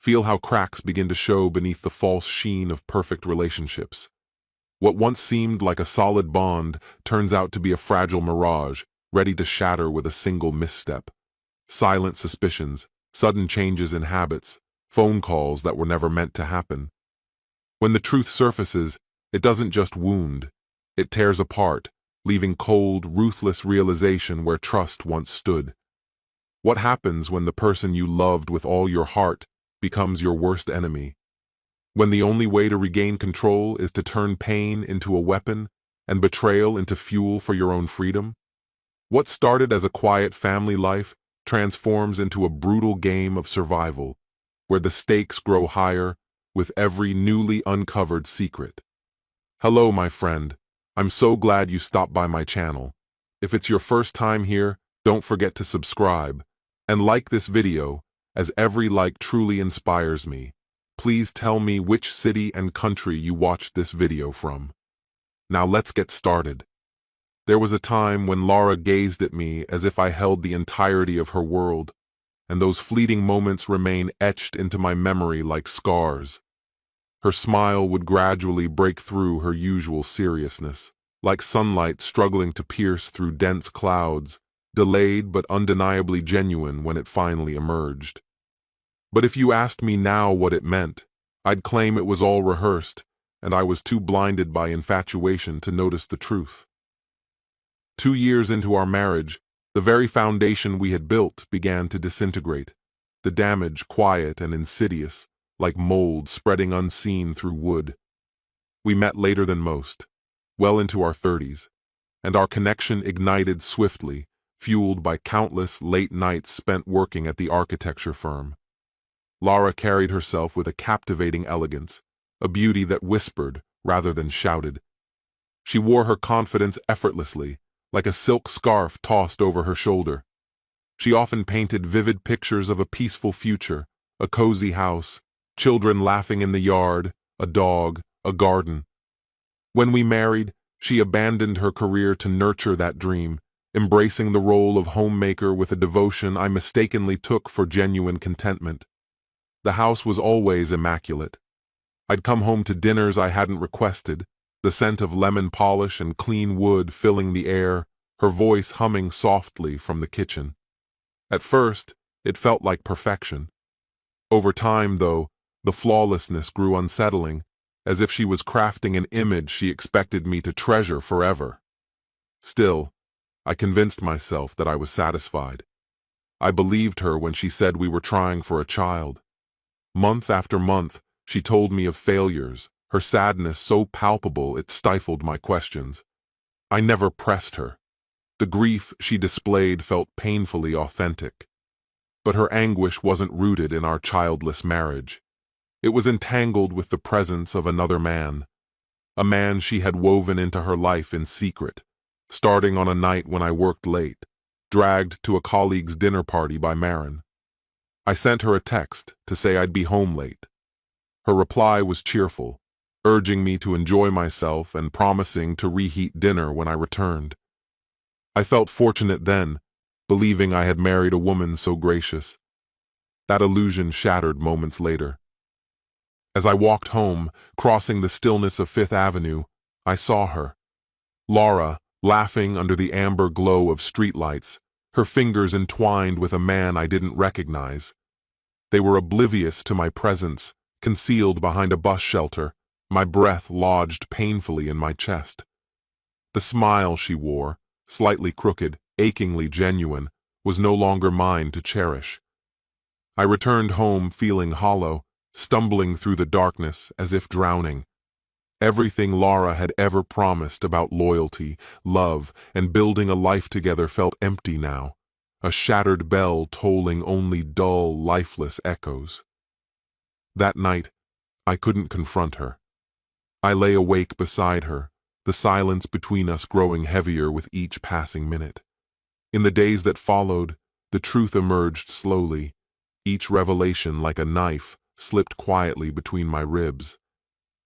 Feel how cracks begin to show beneath the false sheen of perfect relationships. What once seemed like a solid bond turns out to be a fragile mirage, ready to shatter with a single misstep. Silent suspicions, sudden changes in habits, phone calls that were never meant to happen. When the truth surfaces, it doesn't just wound, it tears apart, leaving cold, ruthless realization where trust once stood. What happens when the person you loved with all your heart becomes your worst enemy? When the only way to regain control is to turn pain into a weapon and betrayal into fuel for your own freedom? What started as a quiet family life transforms into a brutal game of survival, where the stakes grow higher with every newly uncovered secret. Hello, my friend. I'm so glad you stopped by my channel. If it's your first time here, don't forget to subscribe and like this video, as every like truly inspires me. Please tell me which city and country you watched this video from. Now let's get started. There was a time when Laura gazed at me as if I held the entirety of her world, and those fleeting moments remain etched into my memory like scars. Her smile would gradually break through her usual seriousness, like sunlight struggling to pierce through dense clouds, delayed but undeniably genuine when it finally emerged. But if you asked me now what it meant, I'd claim it was all rehearsed, and I was too blinded by infatuation to notice the truth. 2 years into our marriage, the very foundation we had built began to disintegrate, the damage quiet and insidious, like mold spreading unseen through wood. We met later than most, well into our 30s, and our connection ignited swiftly, fueled by countless late nights spent working at the architecture firm. Laura carried herself with a captivating elegance, a beauty that whispered rather than shouted. She wore her confidence effortlessly, like a silk scarf tossed over her shoulder. She often painted vivid pictures of a peaceful future, a cozy house, children laughing in the yard, a dog, a garden. When we married, she abandoned her career to nurture that dream, embracing the role of homemaker with a devotion I mistakenly took for genuine contentment. The house was always immaculate. I'd come home to dinners I hadn't requested, the scent of lemon polish and clean wood filling the air, her voice humming softly from the kitchen. At first, it felt like perfection. Over time, though, the flawlessness grew unsettling, as if she was crafting an image she expected me to treasure forever. Still, I convinced myself that I was satisfied. I believed her when she said we were trying for a child. Month after month, she told me of failures, her sadness so palpable it stifled my questions. I never pressed her. The grief she displayed felt painfully authentic. But her anguish wasn't rooted in our childless marriage. It was entangled with the presence of another man, a man she had woven into her life in secret, starting on a night when I worked late, dragged to a colleague's dinner party by Marin. I sent her a text to say I'd be home late. Her reply was cheerful, urging me to enjoy myself and promising to reheat dinner when I returned. I felt fortunate then, believing I had married a woman so gracious. That illusion shattered moments later. As I walked home, crossing the stillness of Fifth Avenue, I saw her. Laura, laughing under the amber glow of streetlights, her fingers entwined with a man I didn't recognize. They were oblivious to my presence, concealed behind a bus shelter, my breath lodged painfully in my chest. The smile she wore, slightly crooked, achingly genuine, was no longer mine to cherish. I returned home feeling hollow, stumbling through the darkness as if drowning. Everything Laura had ever promised about loyalty, love, and building a life together felt empty now, a shattered bell tolling only dull, lifeless echoes. That night, I couldn't confront her. I lay awake beside her, the silence between us growing heavier with each passing minute. In the days that followed, the truth emerged slowly, each revelation like a knife slipped quietly between my ribs.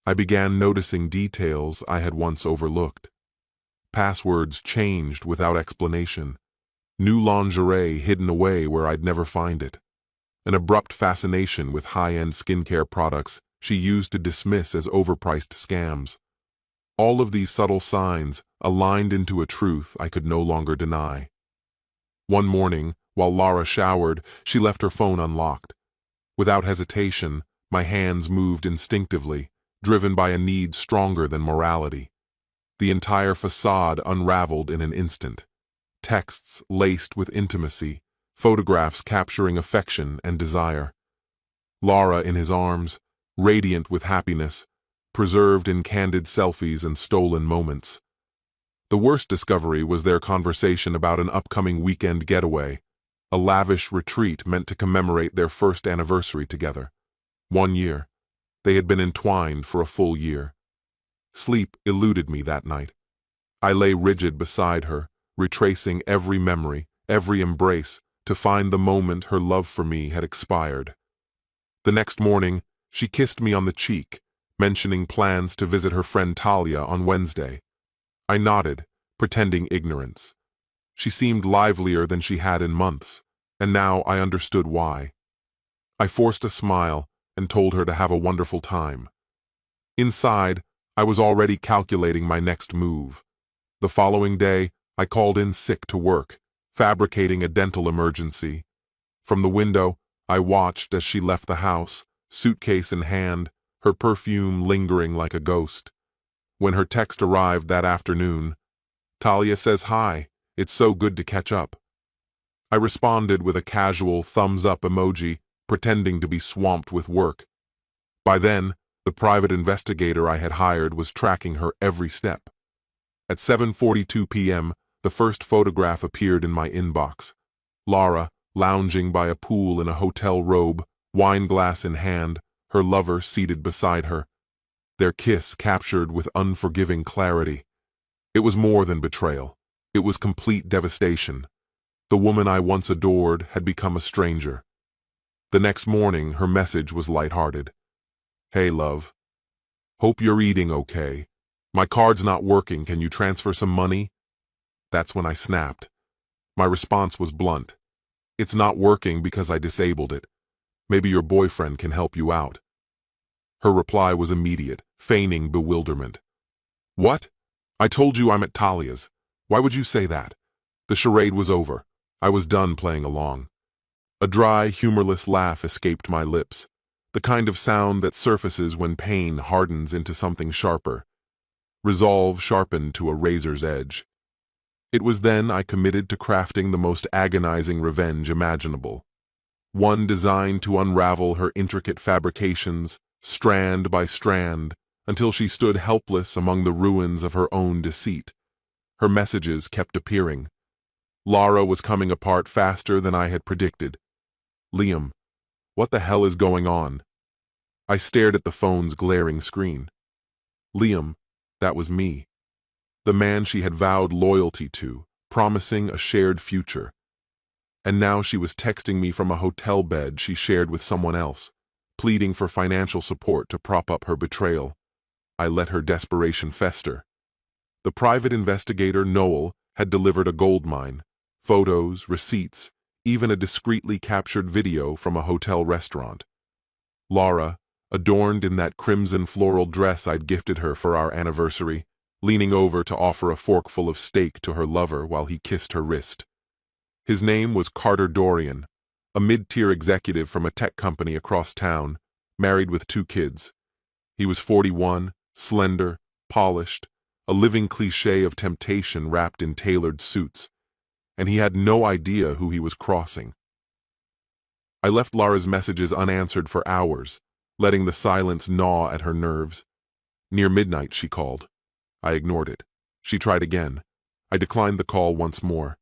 I began noticing details I had once overlooked. Passwords changed without explanation. New lingerie hidden away where I'd never find it. an abrupt fascination with high-end skincare products she used to dismiss as overpriced scams. All of these subtle signs aligned into a truth I could no longer deny. One morning, while Lara showered, she left her phone unlocked. Without hesitation, my hands moved instinctively, driven by a need stronger than morality. The entire facade unraveled in an instant. Texts laced with intimacy, photographs capturing affection and desire. Lara in his arms, radiant with happiness, preserved in candid selfies and stolen moments. The worst discovery was their conversation about an upcoming weekend getaway, a lavish retreat meant to commemorate their first anniversary together. 1 year. They had been entwined for a full year. Sleep eluded me that night. I lay rigid beside her, retracing every memory, every embrace, to find the moment her love for me had expired. The next morning, she kissed me on the cheek, mentioning plans to visit her friend Talia on Wednesday. I nodded, pretending ignorance. She seemed livelier than she had in months, and now I understood why. I forced a smile and told her to have a wonderful time. Inside, I was already calculating my next move. The following day, I called in sick to work, fabricating a dental emergency. From the window, I watched as she left the house, suitcase in hand, her perfume lingering like a ghost. When her text arrived that afternoon, "Talia says hi, it's so good to catch up." I responded with a casual thumbs-up emoji, pretending to be swamped with work. By then, the private investigator I had hired was tracking her every step. At 7:42 p.m., the first photograph appeared in my inbox. Lara, lounging by a pool in a hotel robe, wine glass in hand, her lover seated beside her. Their kiss captured with unforgiving clarity. It was more than betrayal. It was complete devastation. The woman I once adored had become a stranger. The next morning, her message was lighthearted. "Hey, love. Hope you're eating okay. My card's not working. Can you transfer some money?" That's when I snapped. My response was blunt. "It's not working because I disabled it. Maybe your boyfriend can help you out." Her reply was immediate, feigning bewilderment. "What? I told you I'm at Talia's. Why would you say that?" The charade was over. I was done playing along. A dry, humorless laugh escaped my lips, the kind of sound that surfaces when pain hardens into something sharper. Resolve sharpened to a razor's edge. It was then I committed to crafting the most agonizing revenge imaginable. One designed to unravel her intricate fabrications, strand by strand, until she stood helpless among the ruins of her own deceit. Her messages kept appearing. Lara was coming apart faster than I had predicted. "Liam, what the hell is going on?" I stared at the phone's glaring screen. Liam, that was me. The man she had vowed loyalty to, promising a shared future. And now she was texting me from a hotel bed she shared with someone else, pleading for financial support to prop up her betrayal. I let her desperation fester. The private investigator, Noel, had delivered a goldmine: photos, receipts, even a discreetly captured video from a hotel restaurant. Lara, adorned in that crimson floral dress I'd gifted her for our anniversary, leaning over to offer a forkful of steak to her lover while he kissed her wrist. His name was Carter Dorian, a mid-tier executive from a tech company across town, married with 2 kids. He was 41, slender, polished, a living cliché of temptation wrapped in tailored suits, and he had no idea who he was crossing. I left Lara's messages unanswered for hours, letting the silence gnaw at her nerves. Near midnight, she called. I ignored it. She tried again. I declined the call once more.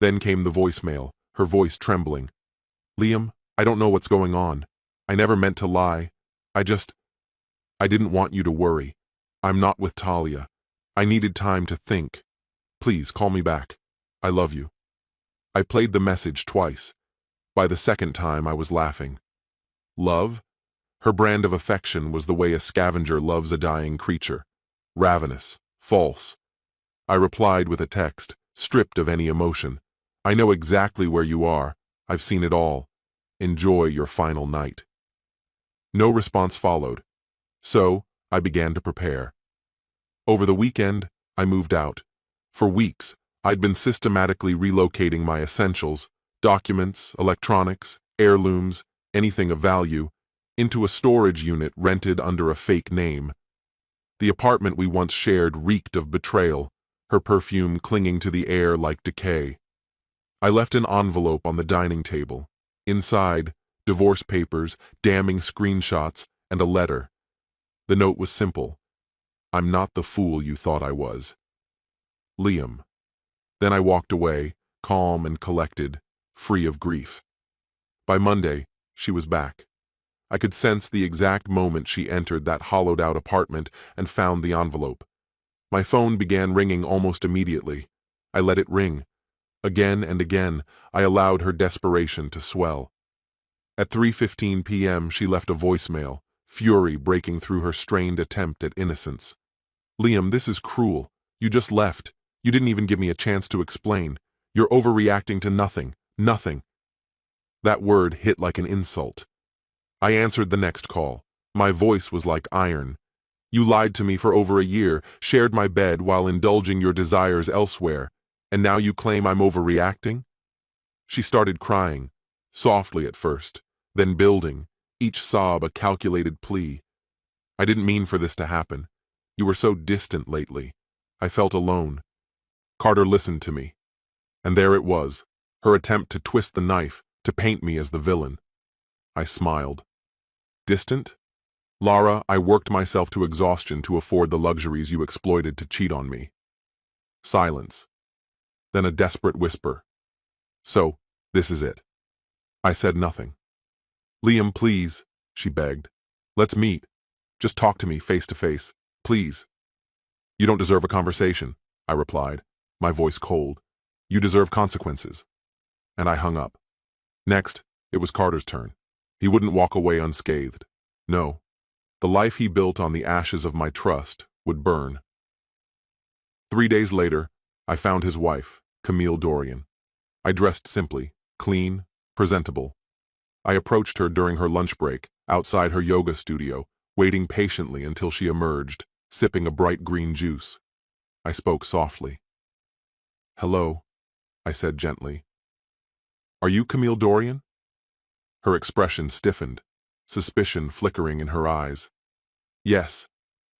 Then came the voicemail, her voice trembling. "Liam, I don't know what's going on. I never meant to lie. I didn't want you to worry. I'm not with Talia. I needed time to think. Please call me back. I love you." I played the message twice. By the second time, I was laughing. Love? Her brand of affection was the way a scavenger loves a dying creature. Ravenous, false. I replied with a text, stripped of any emotion. "I know exactly where you are. I've seen it all. Enjoy your final night. No response followed, so I began to prepare. Over the weekend, I moved out. For weeks, I'd been systematically relocating my essentials, documents, electronics, heirlooms, anything of value, into a storage unit rented under a fake name. The apartment we once shared reeked of betrayal, her perfume clinging to the air like decay. I left an envelope on the dining table. Inside, divorce papers, damning screenshots, and a letter. The note was simple. I'm not the fool you thought I was. Liam. Then I walked away, calm and collected, free of grief. By Monday, she was back. I could sense the exact moment she entered that hollowed-out apartment and found the envelope. My phone began ringing almost immediately. I let it ring. Again and again, I allowed her desperation to swell. At 3:15 p.m., she left a voicemail, fury breaking through her strained attempt at innocence. Liam, this is cruel. You just left. You didn't even give me a chance to explain. You're overreacting to nothing. Nothing. That word hit like an insult. I answered the next call. My voice was like iron. You lied to me for over a year, shared my bed while indulging your desires elsewhere, and now you claim I'm overreacting? She started crying, softly at first, then building, each sob a calculated plea. I didn't mean for this to happen. You were so distant lately. I felt alone. Carter listened to me. And there it was, her attempt to twist the knife, to paint me as the villain. I smiled. Distant? Lara, I worked myself to exhaustion to afford the luxuries you exploited to cheat on me. Silence. Then a desperate whisper. So, this is it. I said nothing. Liam, please, she begged. Let's meet. Just talk to me face to face, please. You don't deserve a conversation, I replied, my voice cold. You deserve consequences. And I hung up. Next, it was Carter's turn. He wouldn't walk away unscathed. No. The life he built on the ashes of my trust would burn. 3 days later, I found his wife, Camille Dorian. I dressed simply, clean, presentable. I approached her during her lunch break, outside her yoga studio, waiting patiently until she emerged, sipping a bright green juice. I spoke softly. Hello, I said gently. Are you Camille Dorian? Her expression stiffened, suspicion flickering in her eyes. Yes,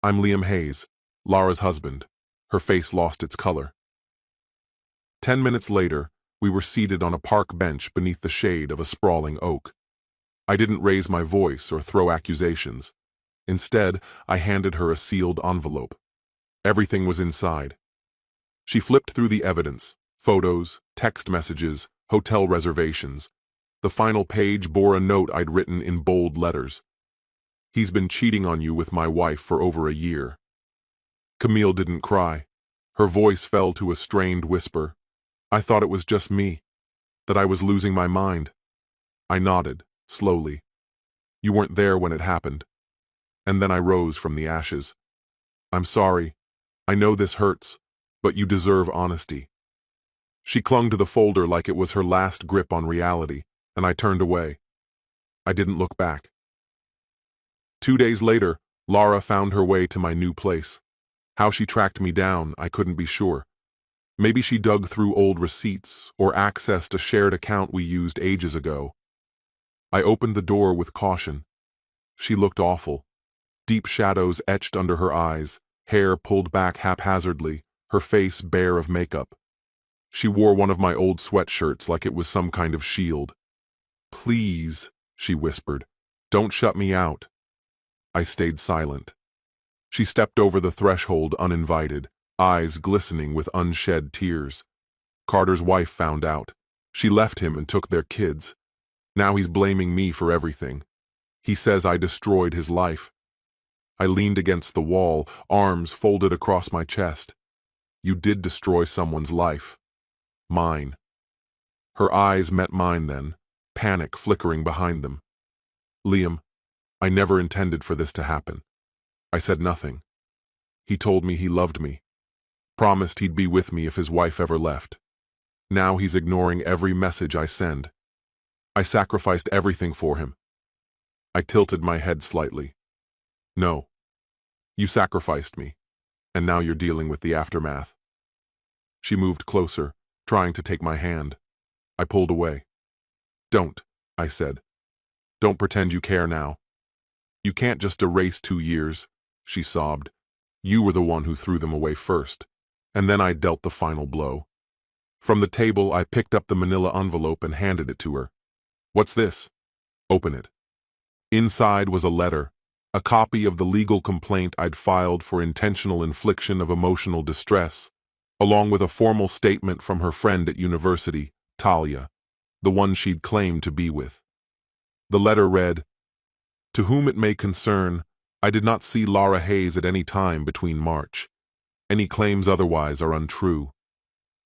I'm Liam Hayes, Lara's husband. Her face lost its color. 10 minutes later, we were seated on a park bench beneath the shade of a sprawling oak. I didn't raise my voice or throw accusations. Instead, I handed her a sealed envelope. Everything was inside. She flipped through the evidence, photos, text messages, hotel reservations. The final page bore a note I'd written in bold letters. He's been cheating on you with my wife for over a year. Camille didn't cry. Her voice fell to a strained whisper. I thought it was just me, that I was losing my mind. I nodded, slowly. You weren't there when it happened. And then I rose from the ashes. I'm sorry. I know this hurts, but you deserve honesty. She clung to the folder like it was her last grip on reality, and I turned away. I didn't look back. 2 days later, Lara found her way to my new place. How she tracked me down, I couldn't be sure. Maybe she dug through old receipts or accessed a shared account we used ages ago. I opened the door with caution. She looked awful. Deep shadows etched under her eyes, hair pulled back haphazardly, her face bare of makeup. She wore one of my old sweatshirts like it was some kind of shield. Please, she whispered, don't shut me out. I stayed silent. She stepped over the threshold uninvited, eyes glistening with unshed tears. Carter's wife found out. She left him and took their kids. Now he's blaming me for everything. He says I destroyed his life. I leaned against the wall, arms folded across my chest. You did destroy someone's life. Mine. Her eyes met mine then, panic flickering behind them. Liam, I never intended for this to happen. I said nothing. He told me he loved me. Promised he'd be with me if his wife ever left. Now he's ignoring every message I send. I sacrificed everything for him. I tilted my head slightly. No, you sacrificed me, and now you're dealing with the aftermath. She moved closer, trying to take my hand. I pulled away. Don't, I said. Don't pretend you care now. You can't just erase 2 years, she sobbed. You were the one who threw them away first. And then I dealt the final blow. From the table, I picked up the manila envelope and handed it to her. What's this? Open it. Inside was a letter, a copy of the legal complaint I'd filed for intentional infliction of emotional distress, along with a formal statement from her friend at university, Talia, the one she'd claimed to be with. The letter read, "To whom it may concern, I did not see Laura Hayes at any time between March. Any claims otherwise are untrue."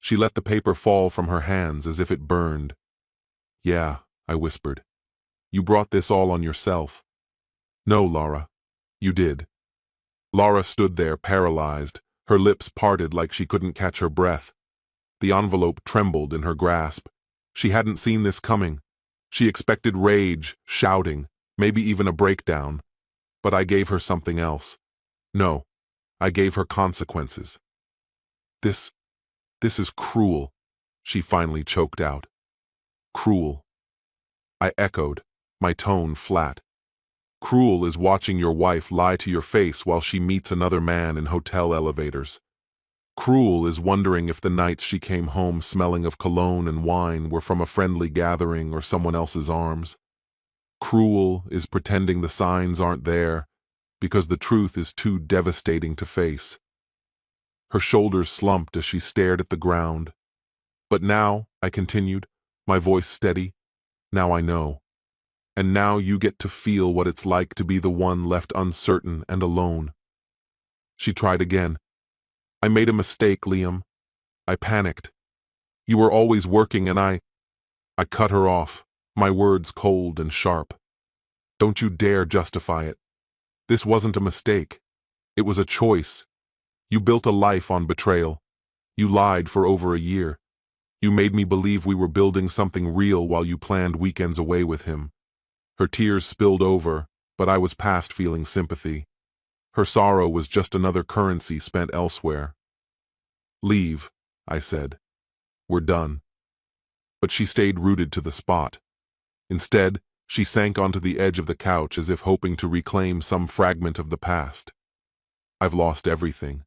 She let the paper fall from her hands as if it burned. "Yeah," I whispered. "You brought this all on yourself." "No, Laura. You did." Laura stood there paralyzed, her lips parted like she couldn't catch her breath. The envelope trembled in her grasp. She hadn't seen this coming. She expected rage, shouting, maybe even a breakdown. But I gave her something else. No, I gave her consequences. This is cruel," she finally choked out. "Cruel." I echoed, my tone flat. "Cruel is watching your wife lie to your face while she meets another man in hotel elevators. Cruel is wondering if the nights she came home smelling of cologne and wine were from a friendly gathering or someone else's arms. Cruel is pretending the signs aren't there because the truth is too devastating to face." Her shoulders slumped as she stared at the ground. "But now," I continued, my voice steady, "now I know. And now you get to feel what it's like to be the one left uncertain and alone." She tried again. "I made a mistake, Liam. I panicked. You were always working and I cut her off, my words cold and sharp. "Don't you dare justify it. This wasn't a mistake. It was a choice. You built a life on betrayal. You lied for over a year. You made me believe we were building something real while you planned weekends away with him." Her tears spilled over, but I was past feeling sympathy. Her sorrow was just another currency spent elsewhere. "Leave," I said. "We're done." But she stayed rooted to the spot. Instead, she sank onto the edge of the couch as if hoping to reclaim some fragment of the past. "I've lost everything.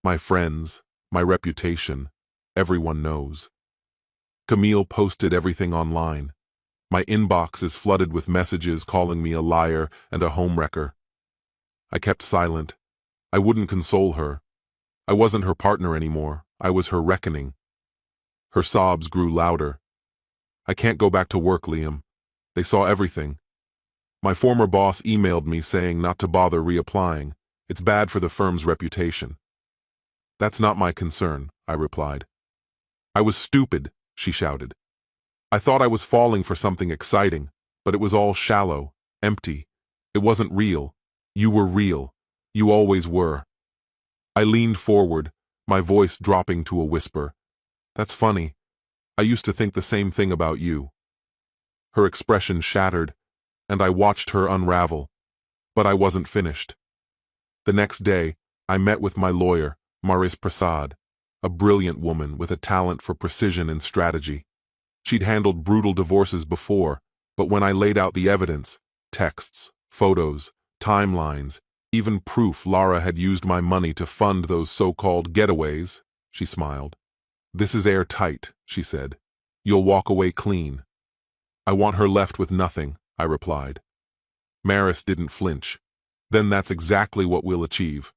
My friends, my reputation, everyone knows. Camille posted everything online. My inbox is flooded with messages calling me a liar and a homewrecker." I kept silent. I wouldn't console her. I wasn't her partner anymore. I was her reckoning. Her sobs grew louder. "I can't go back to work, Liam. They saw everything. My former boss emailed me saying not to bother reapplying. It's bad for the firm's reputation." "That's not my concern," I replied. "I was stupid," she shouted. "I thought I was falling for something exciting, but it was all shallow, empty. It wasn't real. You were real. You always were." I leaned forward, my voice dropping to a whisper. "That's funny. I used to think the same thing about you." Her expression shattered, and I watched her unravel. But I wasn't finished. The next day, I met with my lawyer, Maris Prasad, a brilliant woman with a talent for precision and strategy. She'd handled brutal divorces before, but when I laid out the evidence, texts, photos, timelines, even proof Lara had used my money to fund those so-called getaways, she smiled. "This is airtight," she said. "You'll walk away clean." "I want her left with nothing," I replied. Maris didn't flinch. "Then that's exactly what we'll achieve."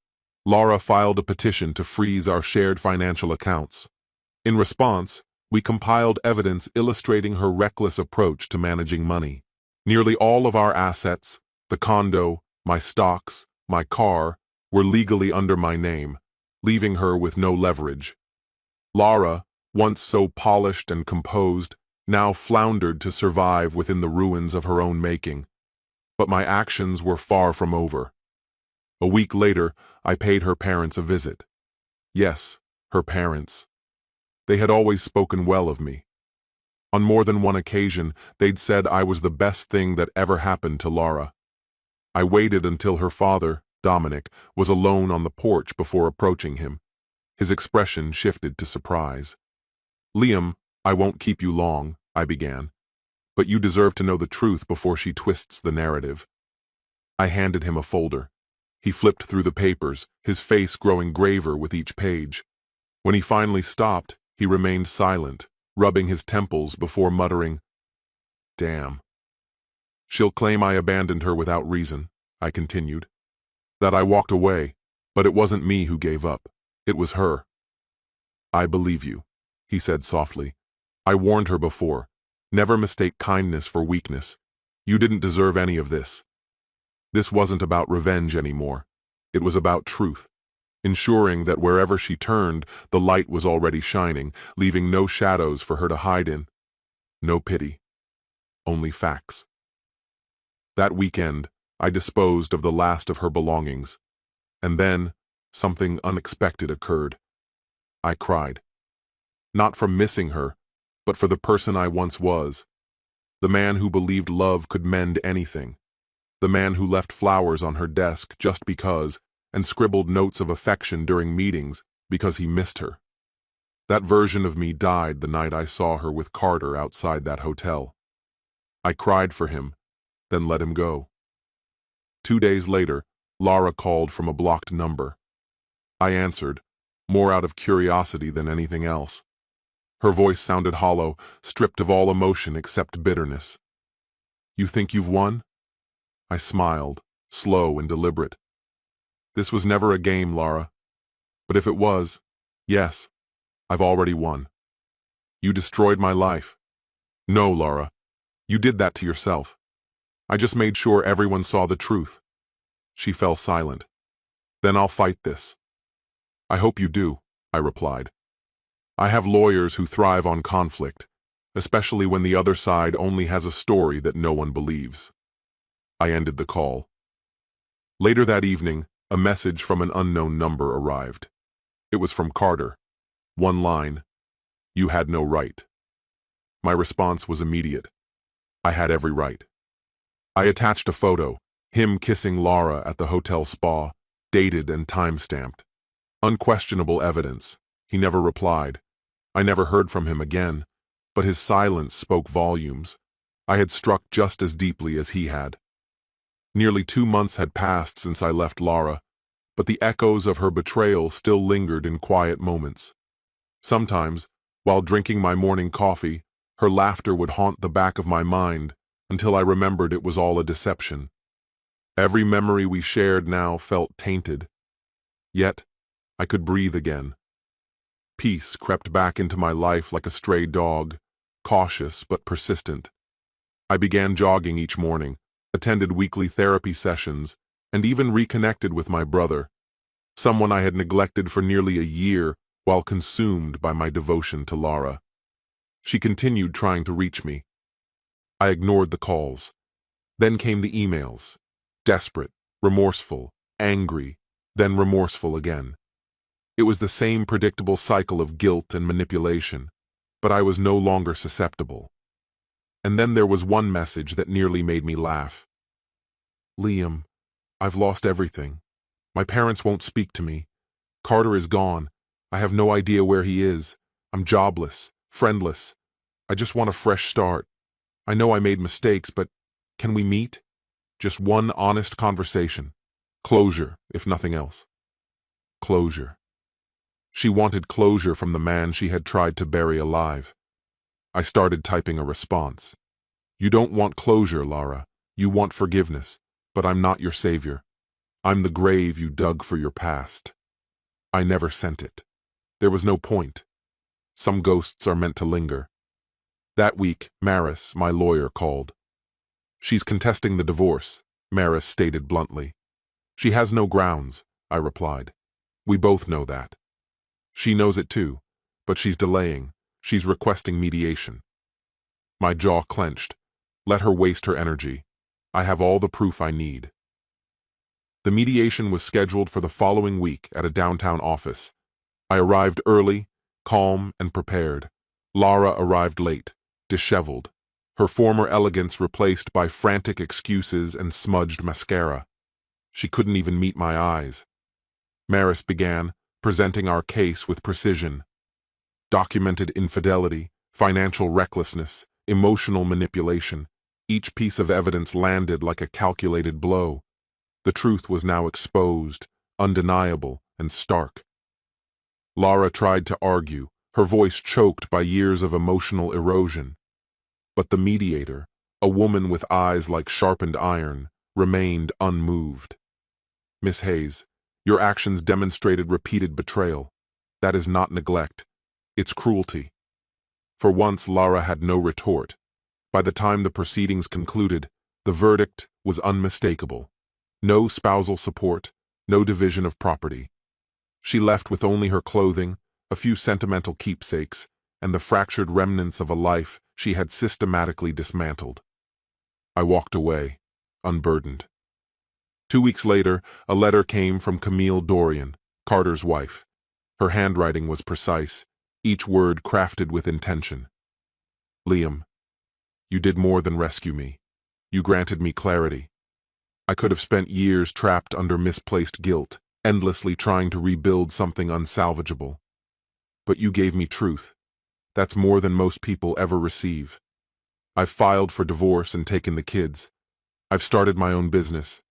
Lara filed a petition to freeze our shared financial accounts. In response, we compiled evidence illustrating her reckless approach to managing money. Nearly all of our assets, the condo, my stocks, my car, were legally under my name, leaving her with no leverage. Lara, once so polished and composed, now floundered to survive within the ruins of her own making. But my actions were far from over. A week later, I paid her parents a visit. Yes, her parents. They had always spoken well of me. On more than one occasion, they'd said I was the best thing that ever happened to Laura. I waited until her father, Dominic, was alone on the porch before approaching him. His expression shifted to surprise. "Liam, I won't keep you long," I began. "But you deserve to know the truth before she twists the narrative." I handed him a folder. He flipped through the papers, his face growing graver with each page. When he finally stopped, he remained silent, rubbing his temples before muttering, "Damn. She'll claim I abandoned her without reason," I continued. "That I walked away, but it wasn't me who gave up. It was her." "I believe you," he said softly. "I warned her before. Never mistake kindness for weakness. You didn't deserve any of this." This wasn't about revenge anymore. It was about truth, ensuring that wherever she turned, the light was already shining, leaving no shadows for her to hide in. No pity. Only facts. That weekend, I disposed of the last of her belongings. And then, something unexpected occurred. I cried. Not from missing her, but for the person I once was. The man who believed love could mend anything. The man who left flowers on her desk just because, and scribbled notes of affection during meetings because he missed her. That version of me died the night I saw her with Carter outside that hotel. I cried for him, then let him go. 2 days later, Laura called from a blocked number. I answered, more out of curiosity than anything else. Her voice sounded hollow, stripped of all emotion except bitterness. "You think you've won?" I smiled, slow and deliberate. "This was never a game, Laura. But if it was, yes, I've already won. You destroyed my life. No, Laura, you did that to yourself. I just made sure everyone saw the truth." She fell silent. "Then I'll fight this." "I hope you do," I replied. "I have lawyers who thrive on conflict, especially when the other side only has a story that no one believes." I ended the call. Later that evening, a message from an unknown number arrived. It was from Carter. One line, "You had no right." My response was immediate. I had every right. I attached a photo, him kissing Laura at the hotel spa, dated and time-stamped. Unquestionable evidence. He never replied. I never heard from him again, but his silence spoke volumes. I had struck just as deeply as he had. Nearly 2 months had passed since I left Laura, but the echoes of her betrayal still lingered in quiet moments. Sometimes, while drinking my morning coffee, her laughter would haunt the back of my mind until I remembered it was all a deception. Every memory we shared now felt tainted. Yet, I could breathe again. Peace crept back into my life like a stray dog, cautious but persistent. I began jogging each morning, attended weekly therapy sessions, and even reconnected with my brother, someone I had neglected for nearly a year while consumed by my devotion to Laura. She continued trying to reach me. I ignored the calls. Then came the emails. Desperate, remorseful, angry, then remorseful again. It was the same predictable cycle of guilt and manipulation, but I was no longer susceptible. And then there was one message that nearly made me laugh. "Liam, I've lost everything. My parents won't speak to me. Carter is gone. I have no idea where he is. I'm jobless, friendless. I just want a fresh start. I know I made mistakes, but can we meet? Just one honest conversation. Closure, if nothing else." Closure. She wanted closure from the man she had tried to bury alive. I started typing a response. "You don't want closure, Laura. You want forgiveness, but I'm not your savior. I'm the grave you dug for your past." I never sent it. There was no point. Some ghosts are meant to linger. That week, Maris, my lawyer, called. "She's contesting the divorce," Maris stated bluntly. "She has no grounds," I replied. "We both know that. She knows it too, but she's delaying. She's requesting mediation." My jaw clenched. Let her waste her energy. I have all the proof I need. The mediation was scheduled for the following week at a downtown office. I arrived early, calm and prepared. Laura arrived late, disheveled, her former elegance replaced by frantic excuses and smudged mascara. She couldn't even meet my eyes. Maris began, presenting our case with precision. Documented infidelity, financial recklessness, emotional manipulation. Each piece of evidence landed like a calculated blow. The truth was now exposed, undeniable, and stark. Lara tried to argue, her voice choked by years of emotional erosion. But the mediator, a woman with eyes like sharpened iron, remained unmoved. Miss Hayes, your actions demonstrated repeated betrayal. That is not neglect. It's cruelty. For once, Lara had no retort. By the time the proceedings concluded, the verdict was unmistakable. No spousal support, no division of property. She left with only her clothing, a few sentimental keepsakes, and the fractured remnants of a life she had systematically dismantled. I walked away, unburdened. 2 weeks later, a letter came from Camille Dorian, Carter's wife. Her handwriting was precise, each word crafted with intention. Liam, you did more than rescue me. You granted me clarity. I could have spent years trapped under misplaced guilt, endlessly trying to rebuild something unsalvageable. But you gave me truth. That's more than most people ever receive. I've filed for divorce and taken the kids. I've started my own business.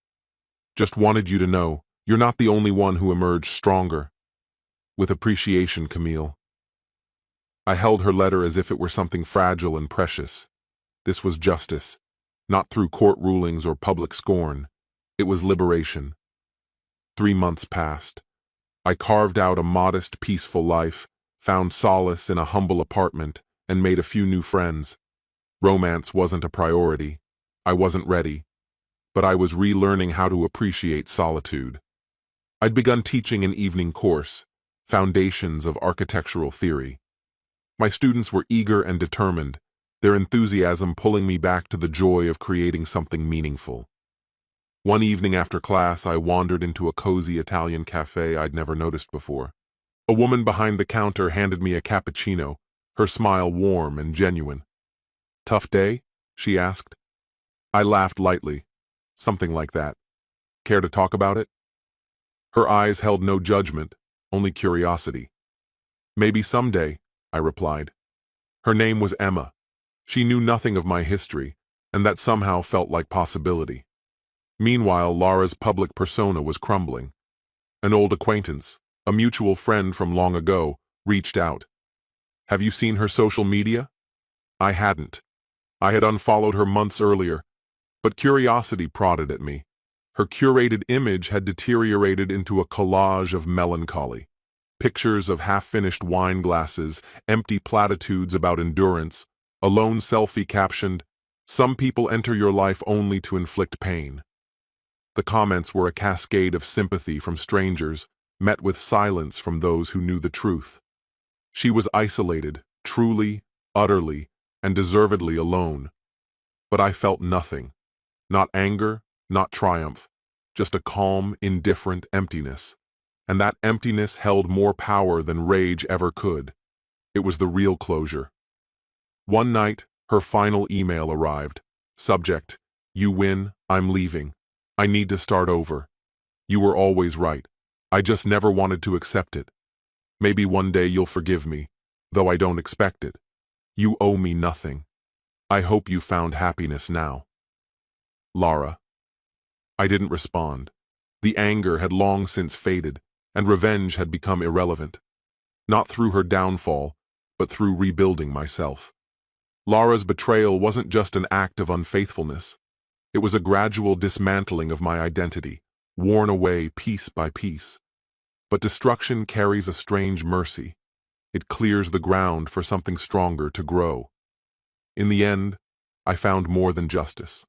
Just wanted you to know, you're not the only one who emerged stronger. With appreciation, Camille. I held her letter as if it were something fragile and precious. This was justice, not through court rulings or public scorn. It was liberation. 3 months passed. I carved out a modest, peaceful life, found solace in a humble apartment, and made a few new friends. Romance wasn't a priority. I wasn't ready. But I was relearning how to appreciate solitude. I'd begun teaching an evening course, Foundations of Architectural Theory. My students were eager and determined, their enthusiasm pulling me back to the joy of creating something meaningful. One evening after class, I wandered into a cozy Italian cafe I'd never noticed before. A woman behind the counter handed me a cappuccino, her smile warm and genuine. "Tough day?" she asked. I laughed lightly. Something like that. Care to talk about it? Her eyes held no judgment, only curiosity. "Maybe someday," I replied. Her name was Emma. She knew nothing of my history, and that somehow felt like possibility. Meanwhile, Lara's public persona was crumbling. An old acquaintance, a mutual friend from long ago, reached out. "Have you seen her social media?" I hadn't. I had unfollowed her months earlier, but curiosity prodded at me. Her curated image had deteriorated into a collage of melancholy. Pictures of half-finished wine glasses, empty platitudes about endurance, a lone selfie captioned, "Some people enter your life only to inflict pain." The comments were a cascade of sympathy from strangers, met with silence from those who knew the truth. She was isolated, truly, utterly, and deservedly alone. But I felt nothing. Not anger, not triumph, just a calm, indifferent emptiness. And that emptiness held more power than rage ever could. It was the real closure. One night, her final email arrived. Subject: "You win, I'm leaving. I need to start over. You were always right. I just never wanted to accept it. Maybe one day you'll forgive me, though I don't expect it. You owe me nothing. I hope you found happiness now. Lara." I didn't respond. The anger had long since faded, and revenge had become irrelevant. Not through her downfall, but through rebuilding myself. Lara's betrayal wasn't just an act of unfaithfulness. It was a gradual dismantling of my identity, worn away piece by piece. But destruction carries a strange mercy. It clears the ground for something stronger to grow. In the end, I found more than justice.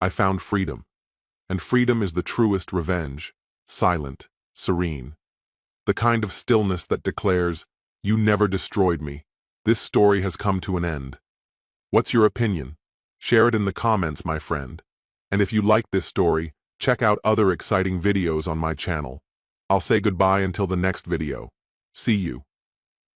I found freedom. And freedom is the truest revenge, silent, serene. The kind of stillness that declares, "You never destroyed me. This story has come to an end." What's your opinion? Share it in the comments, my friend. And if you like this story, check out other exciting videos on my channel. I'll say goodbye until the next video. See you.